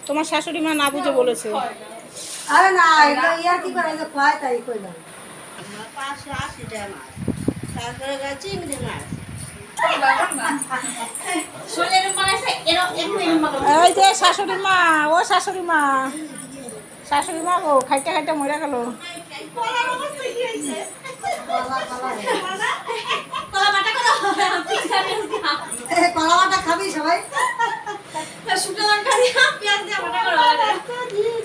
তোমার শাশুড়ি মা না বুঝে বলেছে। আরে না ইয়ার কি করে খায় তাই কইলাম 580 টাকা মাছ, তারপরে চিংড়ি মাছ। এই যে শাশুড়ি মা, ও শাশুড়ি মা, শাশুড়ি মা গো খাইতে খাইতে মরে গেল। কলা বাটা খাবি সবাই? শুকনো লঙ্কা দিয়ে পেঁয়াজ দিয়ে বাটা করো।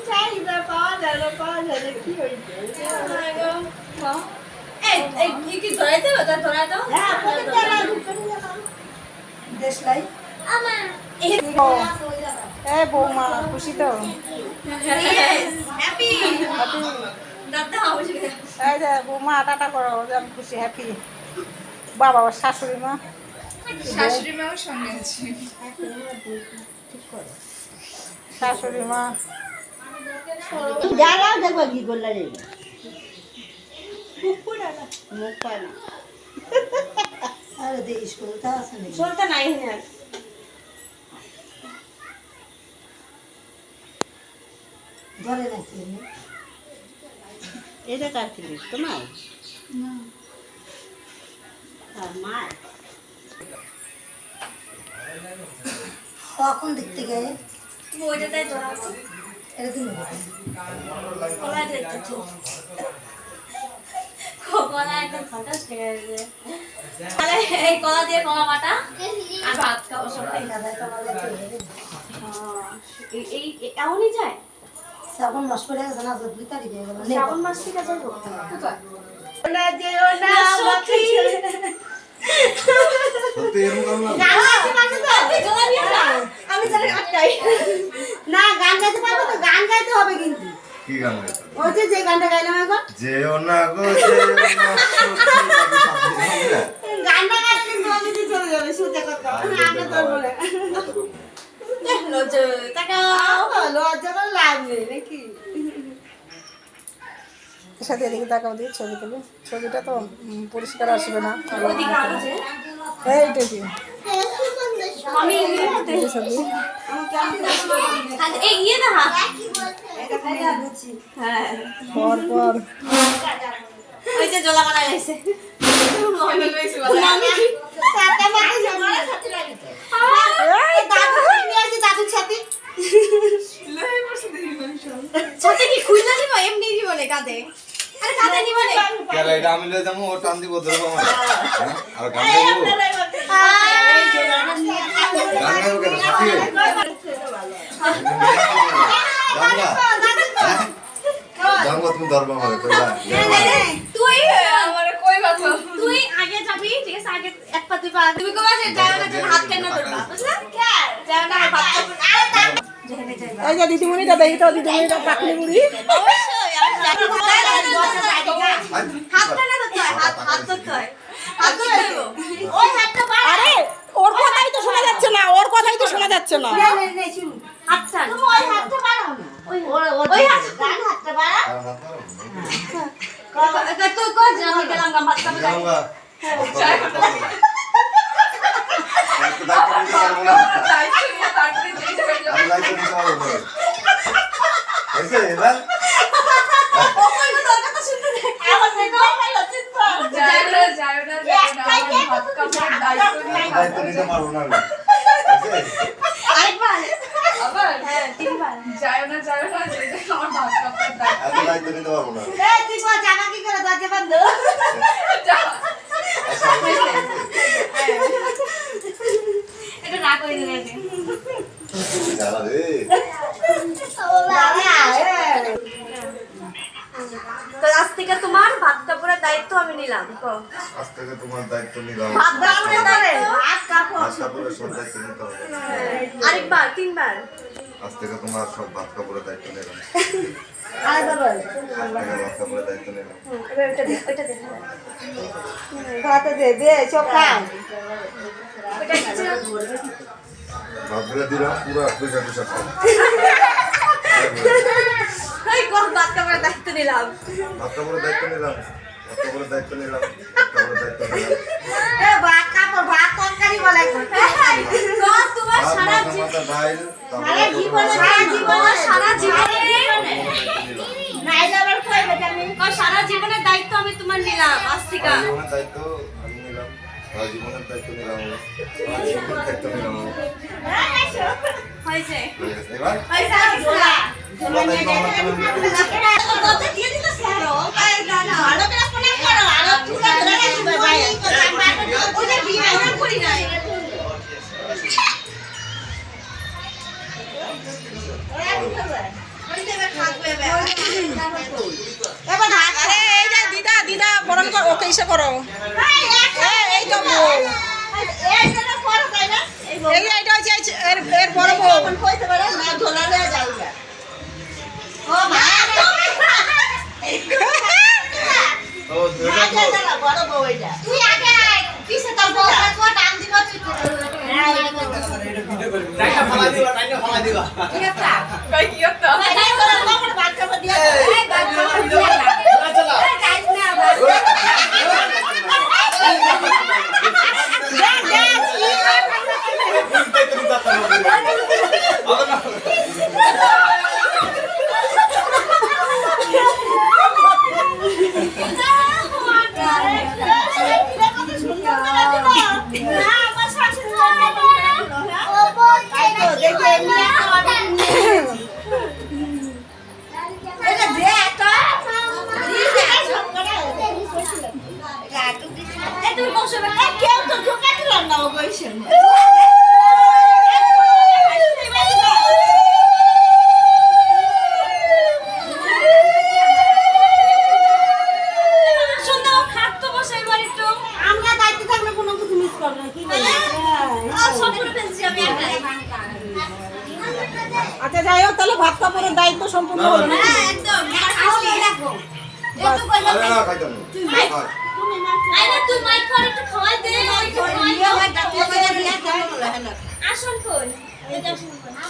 চাহিদা পাওয়া যায় না, পাওয়া যায় না, কি হইছে? এই কি ধরাইতে হবে? তার ধরাই দাও। হ্যাঁ দেশলাই আমার এই বৌমা খুশি তো? হ্যাপি দাদা অবশ্যই। এই যে বৌমা টাটা করো, আমি খুশি হ্যাপি। বাবা শাশুড়ি মা, শাশুড়ি মাও সঙ্গে আছে। শাশুড়ি মা যারাও দেখবো কি করলে রে মুখ পায় না। আরে দে স্কুলটা আছে না চলতে নাই হ্যাঁ। ধরে নাকি এটা কার কিনে তোমার? মার কখন দেখতে গিয়ে বইটাই ধরাবো। এটা তুমি কলা দেখতে কলা একদম ফাটাস্টিক আছে। তাহলে এই কলা দিয়ে কলা বাটা আর ভাত খাবো সবাই। এই এমনই যায় শ্রাবণ মাস পরে গেছে না 2 তারিখে গেল শ্রাবণ মাস থেকে যাবো কোথায়? না যেও না সত্যি সত্যি এরকম না আমি তাহলে আটকাই না গান গাইতে পারবো তো? গান গাইতে হবে কিন্তু। কি গান গাইতে? ওই যে গানটা গাইলাম এখন যেও না গো যেও না গানটা গাইতে কিন্তু অলরেডি চলে যাবে শুতে কথা আগে তো বলে লজ্জা তাকাও লজ্জা করে লাভ নেই নাকি? এর সাথে এদিকে তাকাও দিয়ে ছবি তুলি। ছবিটা তো পরিষ্কার আসবে না। ওদিকে আছে এইটা কি আমি এই ছবি? এই ইয়ে না হ্যাঁ পর পর ওই যে জলা বানা গেছে মনে লইছি বলা সাথে মাঝে জমা সাথে লাগিছে এই দাদু নিয়ে আসি দাদুর সাথে লই বসে দেখি সাথে কি খুইলা দিব এমনি দিব না কাঁধে আরে কাঁধে নিব না কেলা এটা আমি লই যাবো ও টান দিব ধরবো আমার আর গান গাইবো গান গাইবো কেন সাথী জানগা তুমি ধরবো আমার কইলা তুই আমারে কই বাতো তুই আগে যাবি ঠিক আছে আগে এক পা দুই পা তুমি কবা যে যাও না হাত কেন ধরবা বুঝলা যাও না ভাত আরে তা যেখানে যাইবা এই যে দিদিমণিটা দেখি তো, দিদিমণিটা পাকলি বুড়ি। অবশ্যই আমি জানি হাতটা না ধরতে হয় হাত ধরতে হয় হাত ধরতে হবে ওই হাতটা বাড়া আরে ওর কথাই তো শোনা যাচ্ছে না, ওর কথাই তো শোনা যাচ্ছে না। হাতটা তুমি ওই হাতটা বাড়াও না ওই হাত গান হাতটা বাড়াও তুই কর যে আমি গেলাম গা ভাত খাবো জানগা জানা কি করে দরজা বন্ধ এটা না করে দিলে তো আজ থেকে তোমার ভাত কাপড়ের দায়িত্ব আমি নিলাম আজ থেকে তোমার দায়িত্ব নিলাম। ভাত কাপড়ের দায়িত্ব হাত কাপড় ভাত কাপড়ের সব দায়িত্ব নিতে হবে। আরেকবার তিনবার আজ থেকে তোমার সব ভাত কাপড়ের দায়িত্ব নিলাম। আলাদা বল আজ থেকে ভাত কাপড়ের দায়িত্ব নিলাম। ওইটা দে ভাত দে দে সব খাও ওইটা দিচ্ছি না ভাতগুলো দিলাম পুরো পয়সা টয়সা খাও। এই কোন ভাত কাপড়ের দায়িত্ব নিলাম ভাত কাপড়ের দায়িত্ব নিলাম। ভাত কাপড়ের দায়িত্ব নিলাম। ভাত কাপড়ের দায়িত্ব নিলাম। ভাত কাপড় ভাত তরকারি বলে কত ডাইল সারা জীবনে সারা জীবনে নাইলে আবার কই বেটামি সারা জীবনের দায়িত্ব আমি তোমার নিলাম আস্তিকা জীবনের দায়িত্ব আমি নিলাম সারা জীবনের দায়িত্ব নিলাম সারা জীবনের দায়িত্ব নিলাম হয়েছে এবার পয়সা দিলা তোমার দায়িত্ব আমার তুমি কত দিয়ে দিতে স্যারো আরে না না ভালো করে ফোন করো আরো চুলা ধরে রাখবে ভাই ওদের বিয়ে করি না এবার আরে এই যে দিদা দিদা বরণ কর ওকে ইসে করো এই তো বউ এই এইটা হচ্ছে এর বড় বউ ও দুটো তুই আগে আয় পিছে তোর বউ থাকবো টান দিব তুই কই কি হতো তুমি বসে কেউ তো ঢোকা দিল না ও বসে সুন্দর খাটতো বসে এবার একটু আমরা দায়িত্ব থাকলে কোনো কিছু মিস করব না কি বলে সম্পূর্ণ ফেলছি আমি একাই আচ্ছা যাই হোক তাহলে ভাত কাপড়ের দায়িত্ব সম্পূর্ণ হলো না হ্যাঁ একদম আসলে দেখো একটু কইলাম আরে না খাইতাম না তুই মাইক আইনা তুই মাইক করে একটু খাওয়াই দে ওই আসল কই এটা আসল কই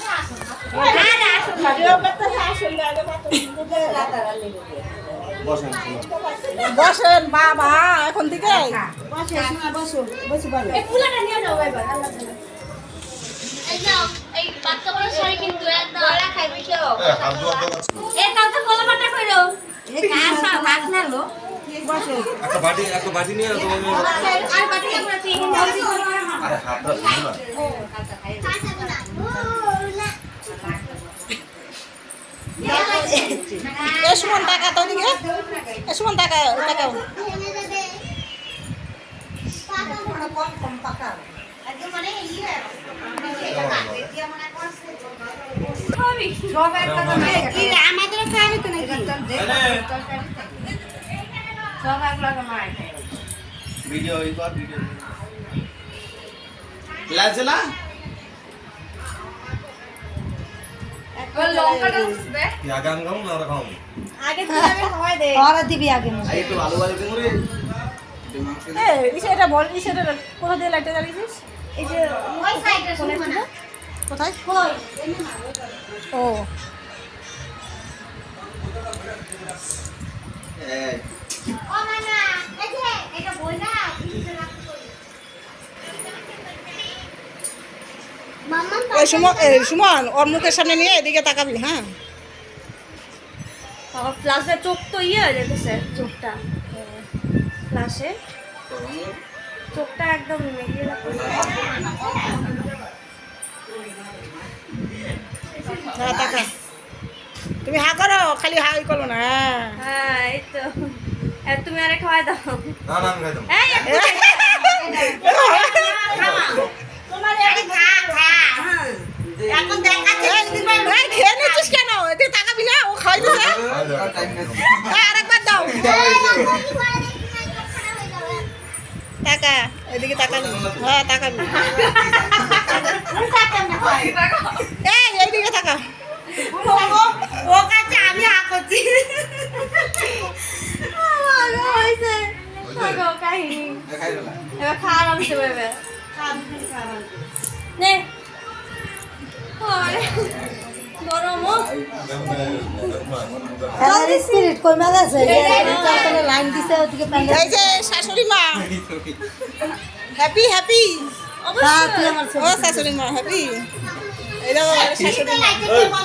বসেন বাবা এখন থেকে এই ফুলাটা নিয়ে যাও এবার আল্লাহ জানে এই নাও এই বাচ্চা বড় শাড়ি কিন্তু একদম গলা খাইবে কেউ হাত ধোয়া তো এ কাল তো কলমাটা কইরো একটা বাটি নিয়ে তোমার আর বাকি আমরা তুই আরে হাতটা ধুই না সুমন টাকা তো দিকে সুমন টাকা টাকা খাবি আমাদের খাবি তো নাকি ভিডিও এইবার ভিডিও লাজলা ওই লঙ্কাটা দে ইয়াগান গাম না রাখাম আগে তুই আমি খাওয়াই দে আর দিবি আগে আই একটু ভালো ভালো করে এটা বল ইসেটা কোথা দিয়ে লাইটটা জ্বালিয়েছিস এই যে ওই সাইডে শুনে না কোথায় ও এই ও মানা এই যে এটা বই না মাম্মা সুমন ওর মুখের সামনে নিয়ে এদিকে তাকাবি হ্যাঁ বাবা ফ্লাশে চোখ তো ইয়ে হয়ে যেতেছে চোখটা ফ্লাশে চোখটা একদম মেঘিয়ে লাগতেছে হ্যাঁ তাকা তুমি হা করো খালি হাই করো না হ্যাঁ এই তো তুমি আরে খাওয়াই দাও না না আমি খাইতাম এই তোমার আরে খা খা এখন দেখাচ্ছি এই খেয়ে নিচ্ছিস কেন এদিকে তাকাবি না ও খাই দিছে আরেকবার দাও টাকা এদিকে তাকাবি হ্যাঁ তাকাবি এই এইদিকে তাকা ও কাছে আমি হা করছি হয়েছে কাহিনী এবার খাওয়া আরামসে পাবে নে গরমও স্পিরিট কমে গেছে লাইন দিছে ওদিকে এই যে শাশুড়ি মা হ্যাপি হ্যাপি তুই আমার ও শাশুড়ি মা হ্যাপি এই দেখো শাশুড়ি মা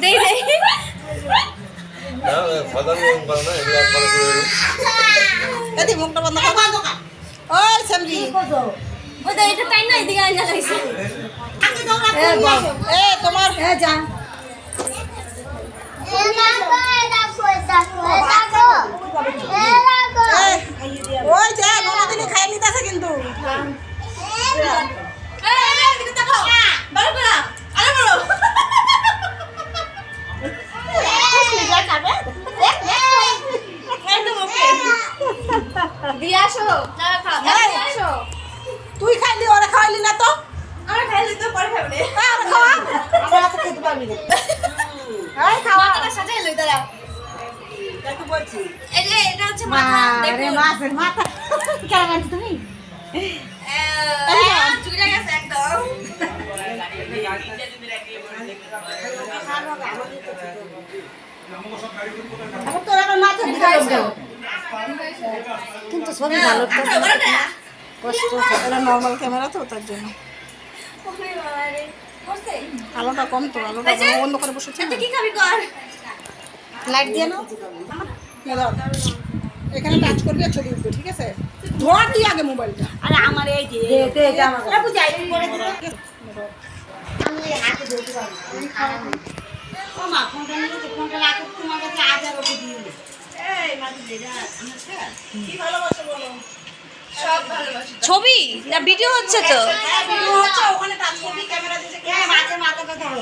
দেই দেই এদি মুখটা বন্ধ কর ওই সামরি ওই তো এটা টাইম না এদিকে আইনা লাইছে এ তোমার যা ওই যে ননদিনী খাই নিতেছে কিন্তু এই এদিকে তাকাও বড় বড় আরে বড় দিয়ে আসো দাঁড়া খাও দিয়ে আসো তুই খাইলি ওরা খাওয়াইলি না তো আমরা খাইলে তো পরে খাবে ওরা খাওয়া আমরা তো খেতে পারবি না এই খাওয়া মাথাটা সাজাই লই দাঁড়া একটু বলছি এই যে এটা হচ্ছে মাথা দেখো মাছের মাথা কেমন আছো তুমি জুড়ে গেছে একদম এখন তোর এখন মাছের দিকে কিন্তু ছবি ভালো তো কষ্ট এটা নর্মাল ক্যামেরা তো তার জন্য আলোটা কম তো আলোটা বন্ধ করে বসেছে তুই কি খাবি কর লাইট দিয়ে নাও এখানে টাচ করবি আর ছবি উঠবে ঠিক আছে ধোয়া তুই আগে মোবাইলটা আরে আমার এই যে দে এটা আমার এটা বুঝাই করে দিল আমি হাতে ধরতে পারবো আমি খাওয়া ও মা ফোনটা নিয়ে তো ফোনটা রাখো তোমার কাছে আজার ওকে দিয়ে এই মাঝে যেটা আমার স্যার কি ভালোবাসে বলো সব ভালোবাসি ছবি না ভিডিও হচ্ছে তো হ্যাঁ ভিডিও হচ্ছে ওখানে টাচ করবি ক্যামেরা দিয়েছে মাঝে মাথাটা ধরো